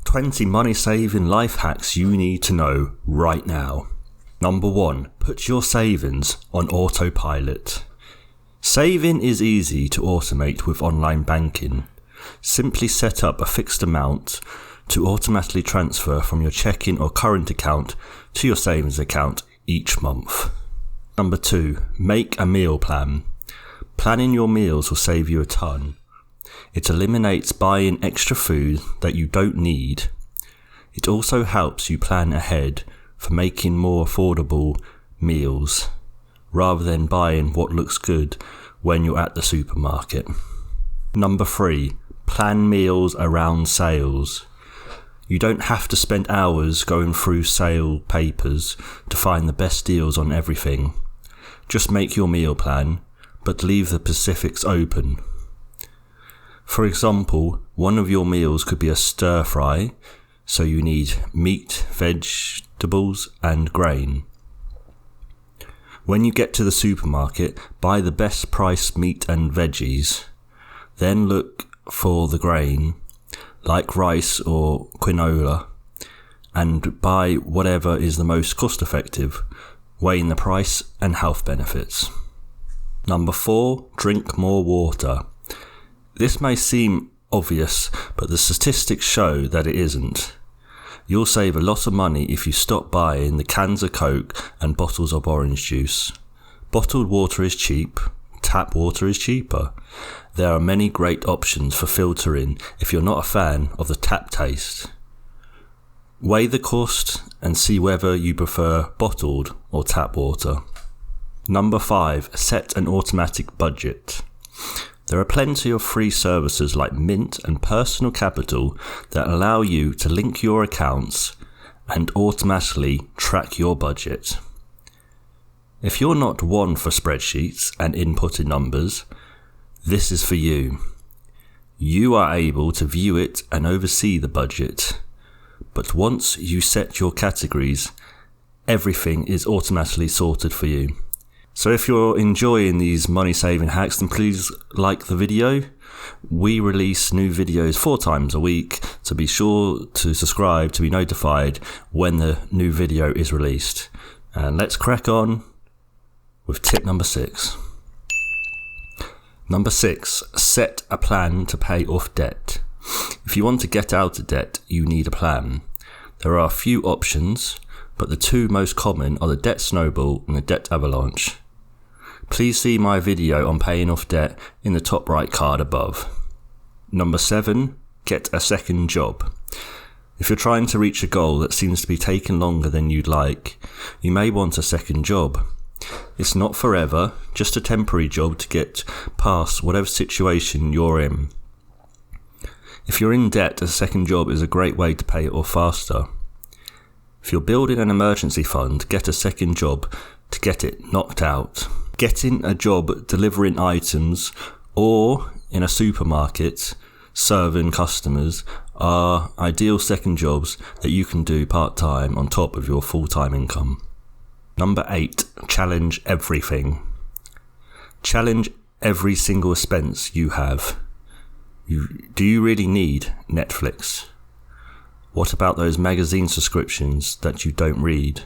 20 money-saving life hacks you need to know right now. Number 1. Put your savings on autopilot. Saving is easy to automate with online banking. Simply set up a fixed amount to automatically transfer from your checking or current account to your savings account each month. Number 2. Make a meal plan. Planning your meals will save you a ton. It eliminates buying extra food that you don't need. It also helps you plan ahead for making more affordable meals, rather than buying what looks good when you're at the supermarket. Number 3. Plan meals around sales. You don't have to spend hours going through sale papers to find the best deals on everything. Just make your meal plan, but leave the specifics open. For example, one of your meals could be a stir fry, so you need meat, vegetables, and grain. When you get to the supermarket, buy the best priced meat and veggies. Then look for the grain, like rice or quinoa, and buy whatever is the most cost effective, weighing the price and health benefits. Number 4. Drink more water. This may seem obvious, but the statistics show that it isn't. You'll save a lot of money if you stop buying the cans of Coke and bottles of orange juice. Bottled water is cheap. Tap water is cheaper. There are many great options for filtering if you're not a fan of the tap taste. Weigh the cost and see whether you prefer bottled or tap water. Number 5. Set an automatic budget. There are plenty of free services like Mint and Personal Capital that allow you to link your accounts and automatically track your budget. If you're not one for spreadsheets and inputting numbers, this is for you. You are able to view it and oversee the budget. But once you set your categories, everything is automatically sorted for you. So if you're enjoying these money saving hacks, then please like the video. We release new videos 4 times a week, so be sure to subscribe to be notified when the new video is released. And let's crack on with tip number 6. Number 6, set a plan to pay off debt. If you want to get out of debt, you need a plan. There are a few options, but the 2 most common are the debt snowball and the debt avalanche. Please see my video on paying off debt in the top right card above. Number 7, get a second job. If you're trying to reach a goal that seems to be taking longer than you'd like, you may want a second job. It's not forever, just a temporary job to get past whatever situation you're in. If you're in debt, a second job is a great way to pay it off faster. If you're building an emergency fund, get a second job to get it knocked out. Getting a job delivering items or in a supermarket serving customers are ideal second jobs that you can do part-time on top of your full-time income. Number 8, challenge everything. Challenge every single expense you have. Do you really need Netflix? What about those magazine subscriptions that you don't read?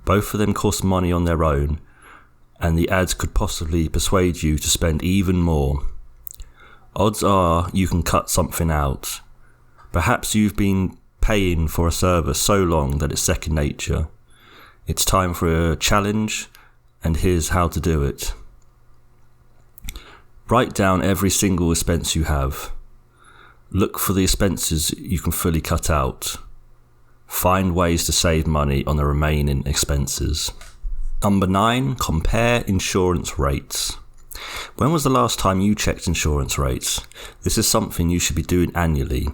Both of them cost money on their own, and the ads could possibly persuade you to spend even more. Odds are you can cut something out. Perhaps you've been paying for a service so long that it's second nature. It's time for a challenge, and here's how to do it. Write down every single expense you have. Look for the expenses you can fully cut out. Find ways to save money on the remaining expenses. Number 9, compare insurance rates. When was the last time you checked insurance rates? This is something you should be doing annually.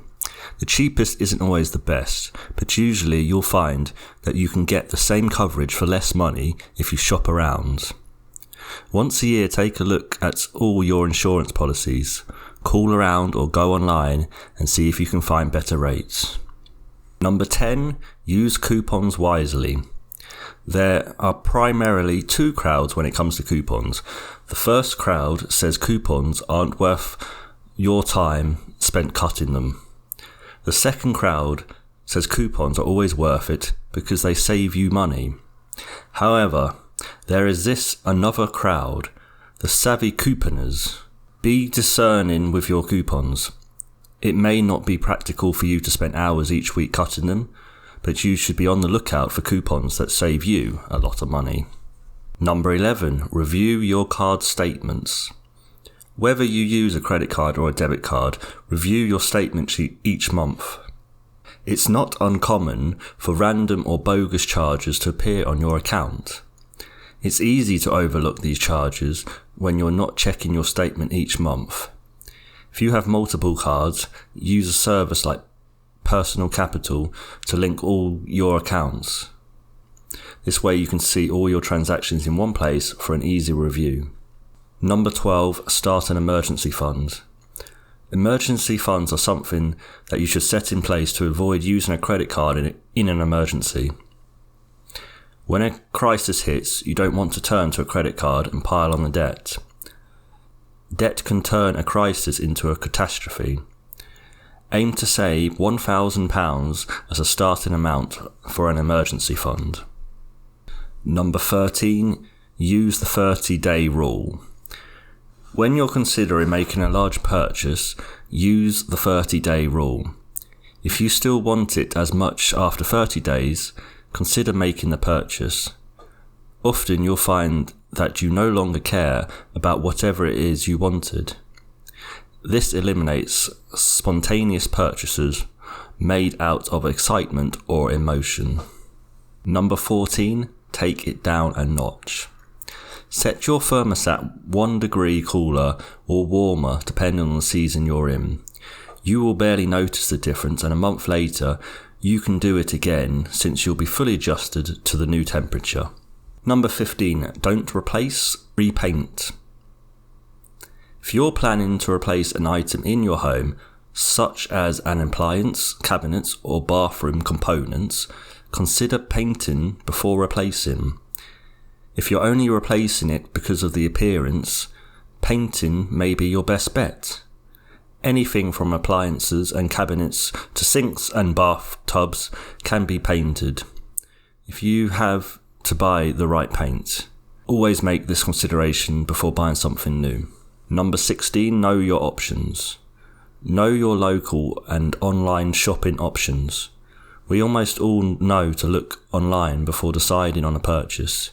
The cheapest isn't always the best, but usually you'll find that you can get the same coverage for less money if you shop around. Once a year, take a look at all your insurance policies. Call around or go online and see if you can find better rates. Number 10, use coupons wisely. There are primarily 2 crowds when it comes to coupons. The first crowd says coupons aren't worth your time spent cutting them. The second crowd says coupons are always worth it because they save you money. However, there is this another crowd, the savvy couponers. Be discerning with your coupons. It may not be practical for you to spend hours each week cutting them, but you should be on the lookout for coupons that save you a lot of money. Number 11, review your card statements. Whether you use a credit card or a debit card, review your statement sheet each month. It's not uncommon for random or bogus charges to appear on your account. It's easy to overlook these charges when you're not checking your statement each month. If you have multiple cards, use a service like Personal Capital to link all your accounts. This way you can see all your transactions in one place for an easy review. Number 12, start an emergency fund. Emergency funds are something that you should set in place to avoid using a credit card in an emergency. When a crisis hits, you don't want to turn to a credit card and pile on the debt. Debt can turn a crisis into a catastrophe. Aim to save £1,000 as a starting amount for an emergency fund. Number 13, use the 30-day rule. When you're considering making a large purchase, use the 30-day rule. If you still want it as much after 30 days, consider making the purchase. Often you'll find that you no longer care about whatever it is you wanted. This eliminates spontaneous purchases made out of excitement or emotion. Number 14, take it down a notch. Set your thermostat 1 degree cooler or warmer depending on the season you're in. You will barely notice the difference, and a month later you can do it again since you'll be fully adjusted to the new temperature. Number 15, don't replace, repaint. If you're planning to replace an item in your home, such as an appliance, cabinets or bathroom components, consider painting before replacing. If you're only replacing it because of the appearance, painting may be your best bet. Anything from appliances and cabinets to sinks and bathtubs can be painted. If you have to buy the right paint, always make this consideration before buying something new. Number 16, know your options. Know your local and online shopping options. We almost all know to look online before deciding on a purchase,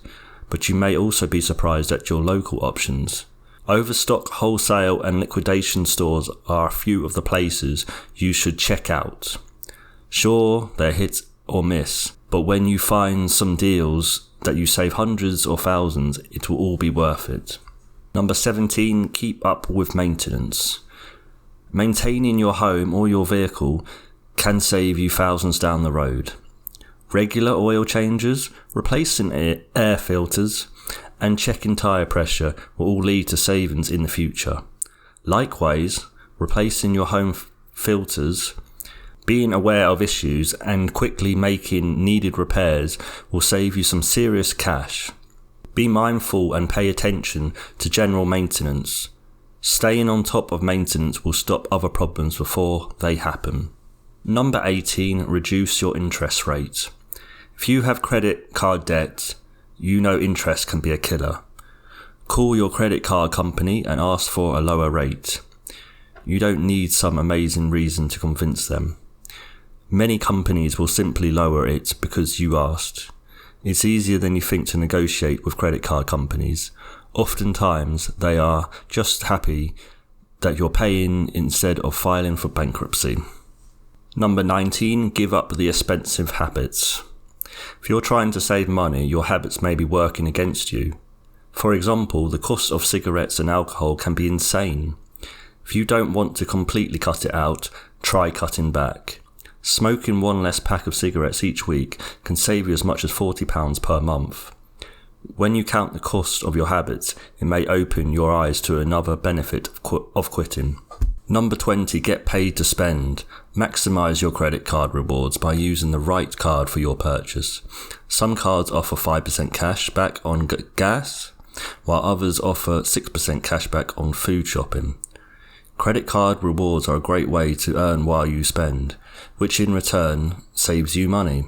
but you may also be surprised at your local options. Overstock, wholesale and liquidation stores are a few of the places you should check out. Sure, they're hit or miss, but when you find some deals that you save hundreds or thousands, it will all be worth it. Number 17, keep up with maintenance. Maintaining your home or your vehicle can save you thousands down the road. Regular oil changes, replacing air filters, and checking tyre pressure will all lead to savings in the future. Likewise, replacing your home filters, being aware of issues and quickly making needed repairs will save you some serious cash. Be mindful and pay attention to general maintenance. Staying on top of maintenance will stop other problems before they happen. Number 18, reduce your interest rate. If you have credit card debt, you know interest can be a killer. Call your credit card company and ask for a lower rate. You don't need some amazing reason to convince them. Many companies will simply lower it because you asked. It's easier than you think to negotiate with credit card companies. Oftentimes, they are just happy that you're paying instead of filing for bankruptcy. Number 19, give up the expensive habits. If you're trying to save money, your habits may be working against you. For example, the cost of cigarettes and alcohol can be insane. If you don't want to completely cut it out, try cutting back. Smoking one less pack of cigarettes each week can save you as much as £40 per month. When you count the cost of your habits, it may open your eyes to another benefit of quitting. Number 20, get paid to spend. Maximise your credit card rewards by using the right card for your purchase. Some cards offer 5% cash back on gas, while others offer 6% cash back on food shopping. Credit card rewards are a great way to earn while you spend, which in return saves you money.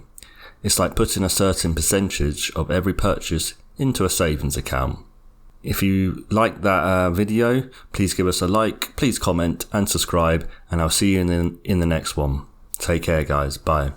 It's like putting a certain percentage of every purchase into a savings account. If you like that video, please give us a like, please comment and subscribe, and I'll see you in the next one. Take care guys, bye.